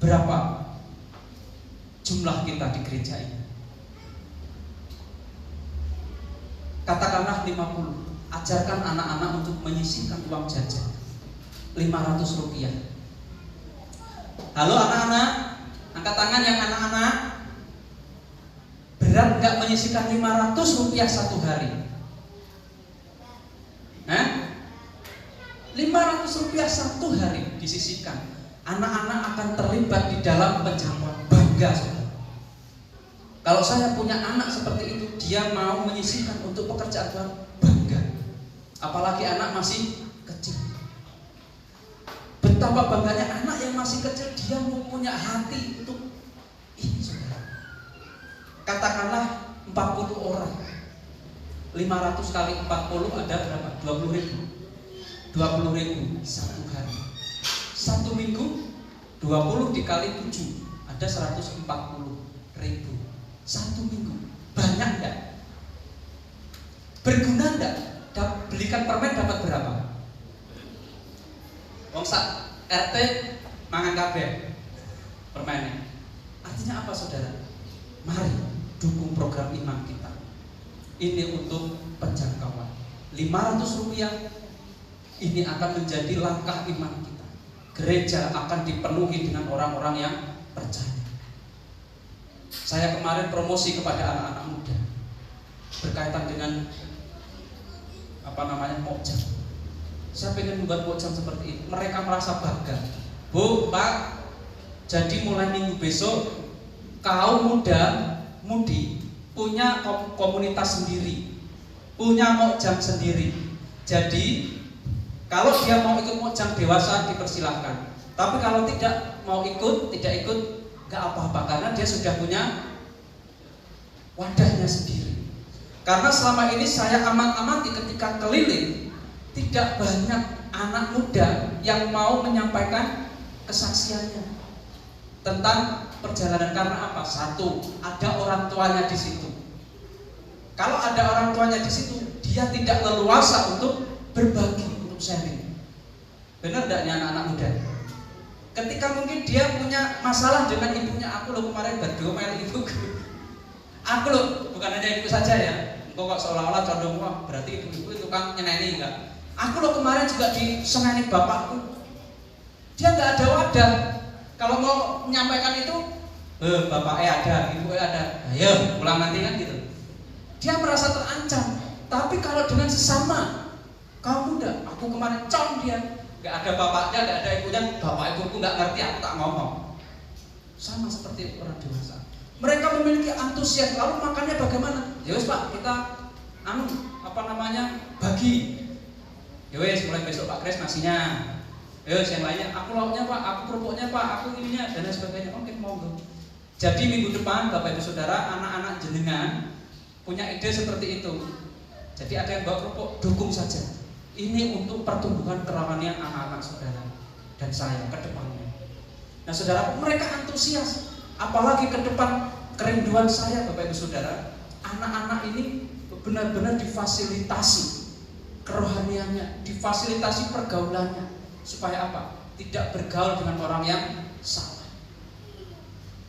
Berapa jumlah kita di gereja ini? Katakanlah 50. Ajarkan anak-anak untuk menyisihkan uang jajan 500 rupiah. Halo anak-anak, angkat tangan yang anak-anak. Berat nggak menyisihkan 500 rupiah satu hari? 500 rupiah satu hari disisihkan. Anak-anak akan terlibat di dalam penjangkauan. Bangga saudara. Kalau saya punya anak seperti itu, dia mau menyisihkan untuk pekerjaan Tuhan, bangga. Apalagi anak masih kecil. Betapa bangganya anak yang masih kecil, dia mau punya hati untuk ini saudara. Katakanlah 40 orang, 500 kali 40 ada berapa? 20.000. 20.000 satu hari. Satu minggu 20 dikali 7 ada 140.000. Satu minggu. Banyak enggak? Berguna enggak? Belikan permen dapat berapa? Wong sak RT mangan kabeh permennya. Artinya apa saudara? Mari dukung program iman kita. Ini untuk penjangkauan. 500 rupiah ini akan menjadi langkah iman kita. Gereja akan dipenuhi dengan orang-orang yang percaya. Saya kemarin promosi kepada anak-anak muda berkaitan dengan mojam. Saya pengen membuat mojam seperti ini. Mereka merasa bangga. Bu, Pak, Jadi mulai minggu besok kaum mudi punya komunitas sendiri, punya mojang sendiri. Jadi kalau dia mau ikut mojang dewasa dipersilahkan. Tapi kalau tidak mau ikut, tidak ikut, nggak apa-apa karena dia sudah punya wadahnya sendiri. Karena selama ini saya amati ketika keliling, tidak banyak anak muda yang mau menyampaikan kesaksiannya tentang perjalanan. Karena apa? Satu, ada orang tuanya di situ. Kalau ada orang tuanya di situ, dia tidak leluasa untuk berbagi, untuk sharing. Benar tidak anak-anak muda? Ketika mungkin dia punya masalah dengan ibunya, aku loh kemarin berdomel ibuku. Aku loh, bukan hanya ibu saja ya. Engkau kok seolah-olah condong, wah berarti ibu-ibu itu kan nyeneni enggak. Aku loh kemarin juga diseneni bapakku. Dia nggak ada wadah. Kalau mau menyampaikan itu, bapaknya ada, ibu ada, ayo pulang nanti kan gitu. Dia merasa terancam. Tapi kalau dengan sesama kaum muda, aku kemarin dia nggak ada bapaknya, nggak ada ibunya, bapak ibuku nggak ngerti, aku tak ngomong. Sama seperti orang dewasa. Mereka memiliki antusias. Lalu makannya bagaimana? Ya wes Pak, kita bagi. Ya wes mulai besok Pak Kris nasinya. Ya wes yang lainnya, aku lauknya Pak, aku kerupuknya Pak, aku ininya dan lain sebagainya. Oke, monggo. Jadi minggu depan Bapak Ibu Saudara, anak-anak jenengan punya ide seperti itu. Jadi ada yang bawa kerupuk, dukung saja. Ini untuk pertumbuhan kerohanian anak-anak saudara dan saya ke depannya. Nah saudara, mereka antusias. Apalagi ke depan, kerinduan saya Bapak Ibu Saudara, anak-anak ini benar-benar difasilitasi kerohaniannya, difasilitasi pergaulannya. Supaya apa? Tidak bergaul dengan orang yang salah.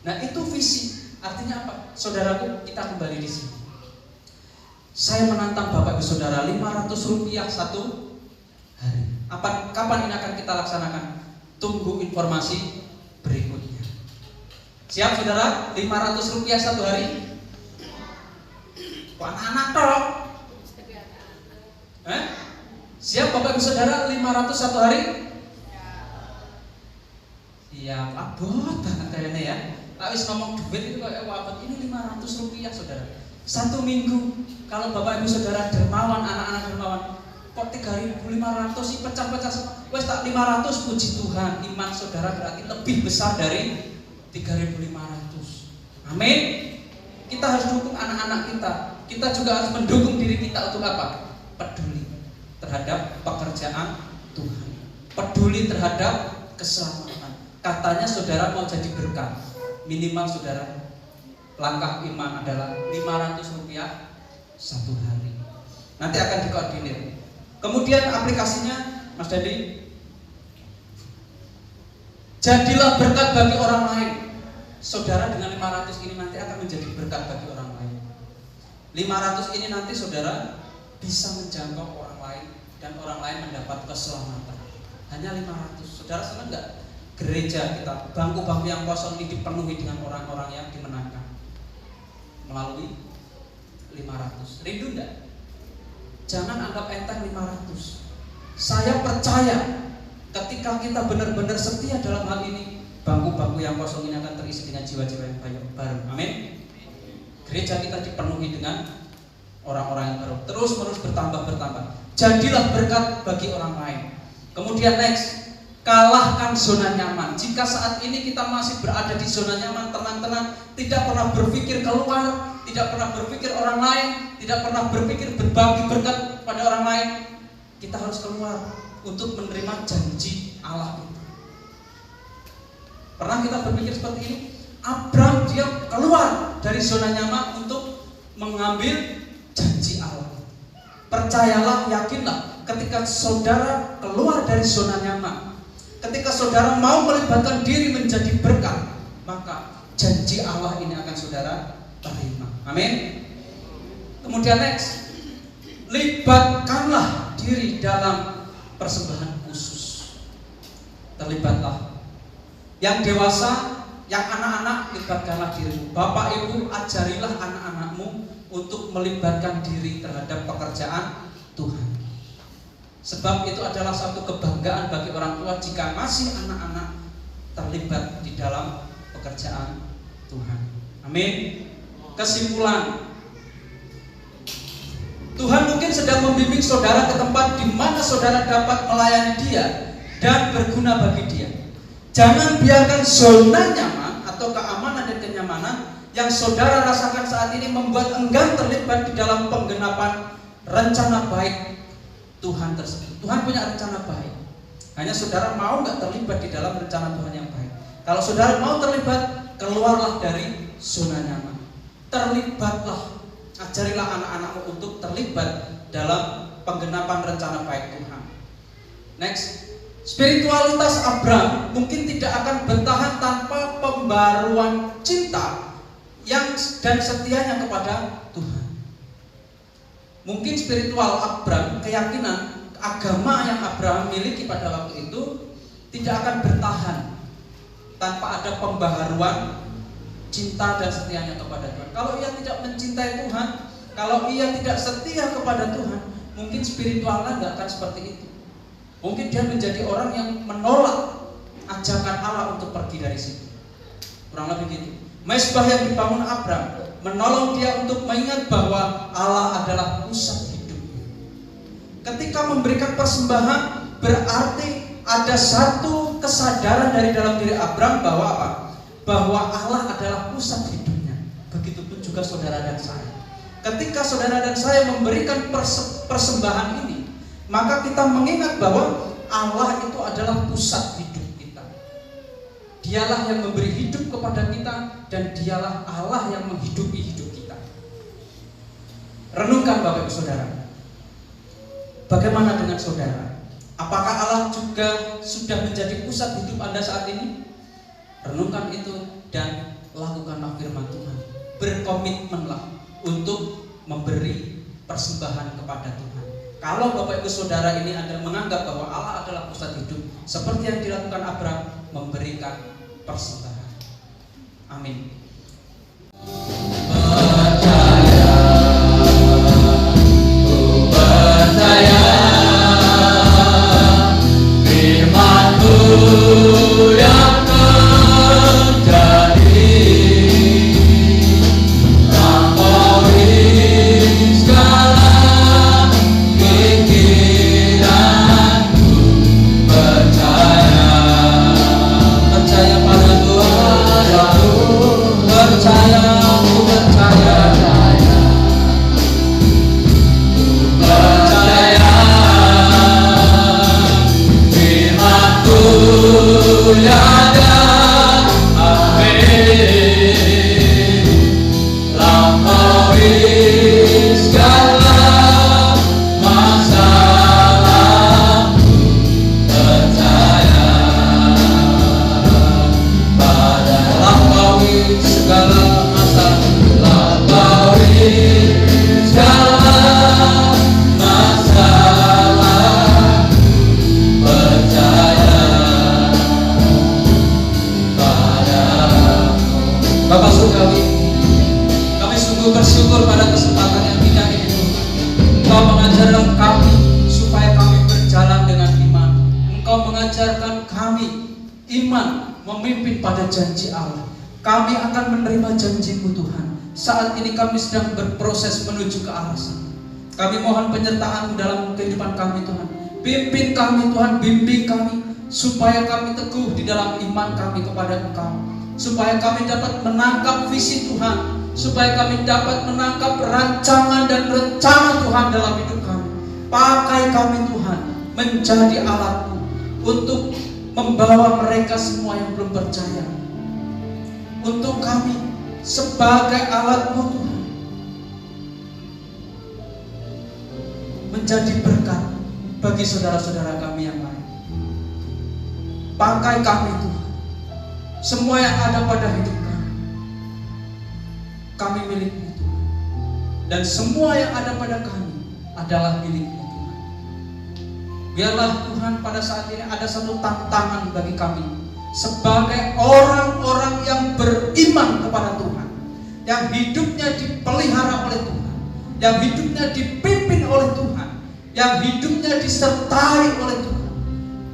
Nah itu visi. Artinya apa? Saudaraku, kita kembali di sini. Saya menantang Bapak Ibu Saudara, Rp500 satu hari. Kapan ini akan kita laksanakan? Tunggu informasi berikutnya. Siap Saudara? Rp500 satu hari? Anak-anak toh? Siap Bapak Ibu Saudara? 500 satu hari? Siap. Abot banget kayaknya ya. Tak wis ngomong duit itu kayak wabot. Ini Rp500 Saudara. Satu minggu. Kalau Bapak Ibu Saudara dermawan, anak-anak dermawan, kok 3.500 sih pecah-pecah semua. Wes tak 500, puji Tuhan. Iman saudara berarti lebih besar dari 3.500. Amin. Kita harus dukung anak-anak kita. Kita juga harus mendukung diri kita untuk apa? Peduli terhadap pekerjaan Tuhan. Peduli terhadap keselamatan. Katanya saudara mau jadi berkat, minimal saudara langkah iman adalah Rp500 satu hari. Nanti akan dikoordinir. Kemudian aplikasinya, Mas Dadi, jadilah berkat bagi orang lain. Saudara dengan 500 ini nanti akan menjadi berkat bagi orang lain. 500 ini nanti saudara bisa menjangkau orang lain dan orang lain mendapat keselamatan. Hanya 500. Saudara senang nggak? Gereja kita, bangku-bangku yang kosong ini dipenuhi dengan orang-orang yang dimenangkan melalui 500. Rindu enggak? Jangan anggap enteng 500. Saya percaya ketika kita benar-benar setia dalam hal ini, bangku-bangku yang kosong ini akan terisi dengan jiwa-jiwa yang baru. Amin. Gereja kita dipenuhi dengan orang-orang yang baru, terus-menerus bertambah. Jadilah berkat bagi orang lain. Kemudian next, kalahkan zona nyaman. Jika saat ini kita masih berada di zona nyaman, tenang-tenang, tidak pernah berpikir keluar, tidak pernah berpikir orang lain, tidak pernah berpikir berbagi berkat pada orang lain, kita harus keluar untuk menerima janji Allah itu. Pernah kita berpikir seperti ini? Abraham dia keluar dari zona nyaman untuk mengambil janji Allah. Percayalah, yakinlah, ketika saudara keluar dari zona nyaman, ketika saudara mau melibatkan diri menjadi berkat, maka janji Allah ini akan saudara terima. Amin. Kemudian next, libatkanlah diri dalam persembahan khusus. Terlibatlah. Yang dewasa, yang anak-anak, libatkanlah dirimu. Bapak Ibu, ajarilah anak-anakmu untuk melibatkan diri terhadap pekerjaan Tuhan. Sebab itu adalah satu kebanggaan bagi orang tua jika masih anak-anak terlibat di dalam pekerjaan Tuhan. Amin. Kesimpulan, Tuhan mungkin sedang membimbing saudara ke tempat di mana saudara dapat melayani Dia dan berguna bagi Dia. Jangan biarkan zona nyaman atau keamanan dan kenyamanan yang saudara rasakan saat ini membuat enggan terlibat di dalam penggenapan rencana baik Tuhan tersebut. Tuhan punya rencana baik. Hanya saudara mau nggak terlibat di dalam rencana Tuhan yang baik. Kalau saudara mau terlibat, keluarlah dari zona nyaman. Terlibatlah. Ajarilah anak-anakmu untuk terlibat dalam penggenapan rencana baik Tuhan. Next, spiritualitas Abraham mungkin tidak akan bertahan tanpa pembaruan cinta dan setianya kepada Tuhan. Mungkin spiritual Abraham, keyakinan agama yang Abraham miliki pada waktu itu tidak akan bertahan tanpa ada pembaharuan cinta dan setianya kepada Tuhan. Kalau ia tidak mencintai Tuhan, kalau ia tidak setia kepada Tuhan, mungkin spiritualnya nggak akan seperti itu. Mungkin dia menjadi orang yang menolak ajakan Allah untuk pergi dari situ. Kurang lebih gitu. Mezbah yang dibangun Abraham menolong dia untuk mengingat bahwa Allah adalah pusat hidupnya. Ketika memberikan persembahan, berarti ada satu kesadaran dari dalam diri Abraham bahwa apa? Bahwa Allah adalah pusat hidupnya. Begitupun juga saudara dan saya. Ketika saudara dan saya memberikan persembahan ini, maka kita mengingat bahwa Allah itu adalah pusat hidup kita. Dialah yang memberi hidup kepada kita, dan dialah Allah yang menghidupi hidup kita. Renungkan Bapak Ibu Saudara, bagaimana dengan saudara? Apakah Allah juga sudah menjadi pusat hidup Anda saat ini? Renungkan itu dan lakukanlah firman Tuhan. Berkomitmenlah untuk memberi persembahan kepada Tuhan. Kalau Bapak Ibu Saudara ini Anda menganggap bahwa Allah adalah pusat hidup, seperti yang dilakukan Abraham, memberikan persembahan. Amin. Kami akan menerima janji-Mu Tuhan. Saat ini kami sedang berproses menuju ke arah sana. Kami mohon penyertaan-Mu dalam kehidupan kami Tuhan. Pimpin kami Tuhan, bimbing kami, supaya kami teguh di dalam iman kami kepada Engkau. Supaya kami dapat menangkap visi Tuhan, supaya kami dapat menangkap rancangan dan rencana Tuhan dalam hidup kami. Pakai kami Tuhan menjadi alat-Mu untuk membawa mereka semua yang belum percaya. Untuk kami sebagai alat-Mu Tuhan, menjadi berkat bagi saudara-saudara kami yang lain. Pakai kami Tuhan. Semua yang ada pada hidup kami milik-Mu Tuhan. Dan semua yang ada pada kami adalah milik-Mu Tuhan. Biarlah Tuhan pada saat ini ada satu tantangan bagi kami sebagai orang-orang yang beriman kepada Tuhan, yang hidupnya dipelihara oleh Tuhan, yang hidupnya dipimpin oleh Tuhan, yang hidupnya disertai oleh Tuhan,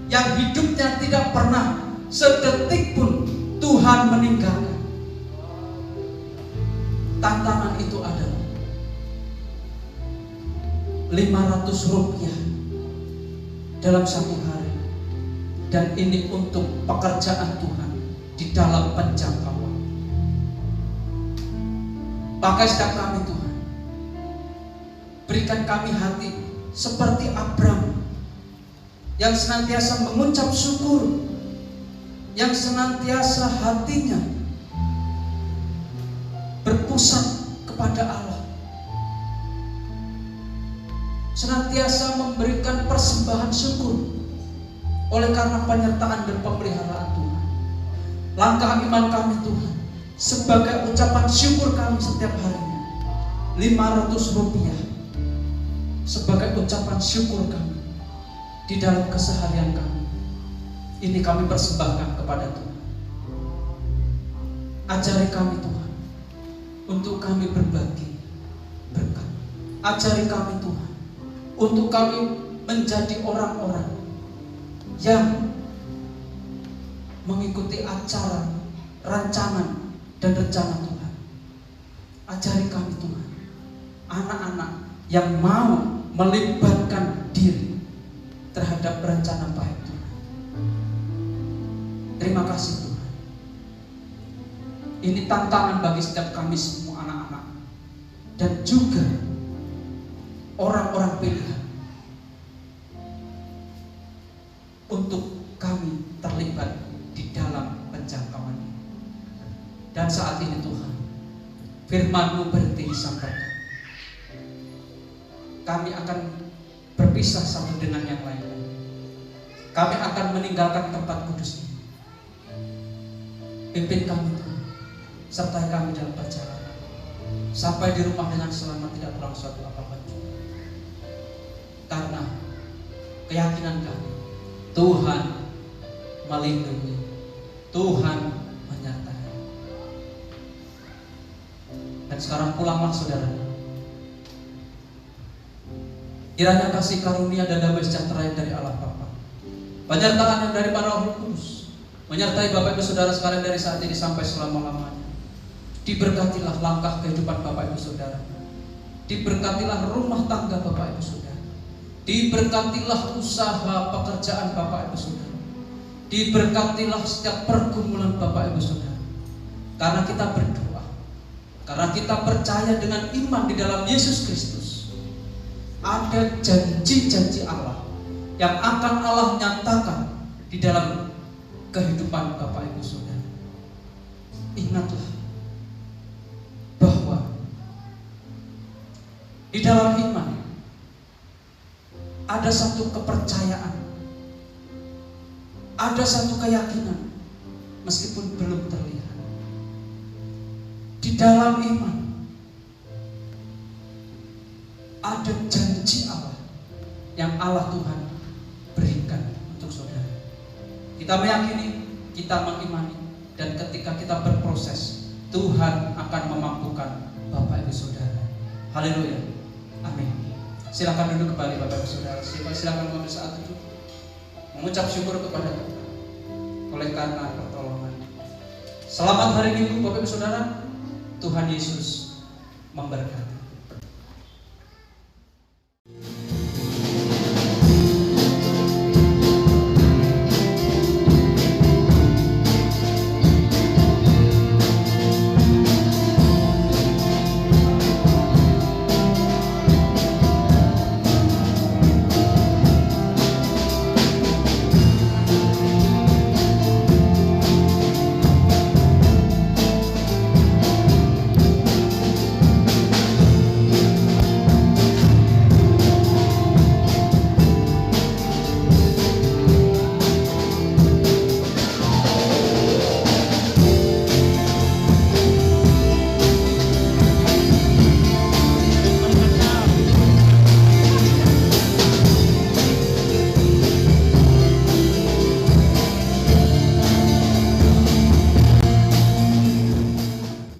yang hidupnya tidak pernah sedetik pun Tuhan meninggalkan. Tantangan itu adalah 500 rupiah dalam satu hari, dan ini untuk pekerjaan Tuhan di dalam penjangkauan. Pakai setiap kami Tuhan, berikan kami hati seperti Abram yang senantiasa mengucap syukur, yang senantiasa hatinya berpusat kepada Allah, senantiasa memberikan persembahan syukur oleh karena penyertaan dan pemeliharaan Tuhan. Langkah iman kami Tuhan, sebagai ucapan syukur kami setiap harinya, 500 rupiah sebagai ucapan syukur kami di dalam keseharian kami. Ini kami persembahkan kepada Tuhan. Ajari kami Tuhan untuk kami berbagi berkat. Ajari kami Tuhan untuk kami menjadi orang-orang yang mengikuti acara, rancangan, dan rencana Tuhan. Ajari kami Tuhan, anak-anak yang mau melibatkan diri terhadap rencana baik Tuhan. Terima kasih Tuhan. Ini tantangan bagi setiap kami semua anak-anak dan juga orang-orang pilihan untuk kami terlibat di dalam penjangkauan ini. Dan saat ini Tuhan, firman-Mu berhenti disampaikan. Kami akan berpisah satu dengan yang lainnya. Kami akan meninggalkan tempat kudus ini. Pimpin kami Tuhan, sertai kami dalam perjalanan sampai di rumah dengan selamat, tidak kurang suatu apa-apa juga. Karena keyakinan kami, Tuhan melindungi, Tuhan menyertai. Dan sekarang pulanglah saudara. Kiranya kasih karunia dan damai sejahtera yang dari Allah Bapa, penyertaan yang dari para Roh Kudus menyertai Bapak Ibu Saudara sekalian dari saat ini sampai selama-lamanya. Diberkatilah langkah kehidupan Bapak Ibu Saudara. Diberkatilah rumah tangga Bapak Ibu Saudara. Diberkatilah usaha pekerjaan Bapak Ibu Saudara. Diberkatilah setiap pergumulan Bapak Ibu Saudara. Karena kita berdoa, karena kita percaya dengan iman di dalam Yesus Kristus, ada janji-janji Allah yang akan Allah nyatakan di dalam kehidupan Bapak Ibu Saudara. Ingatlah bahwa di dalam iman ada satu kepercayaan, ada satu keyakinan meskipun belum terlihat. Di dalam iman ada janji Allah yang Allah Tuhan berikan untuk saudara. Kita meyakini, kita mengimani, dan ketika kita berproses, Tuhan akan memampukan Bapak Ibu Saudara. Haleluya. Amin. Silakan duduk kembali Bapak Ibu Saudara. Silakan mengambil saat itu mengucap syukur kepada Tuhan oleh karena pertolongan. Selamat hari Minggu Bapak Ibu Saudara. Tuhan Yesus memberkati.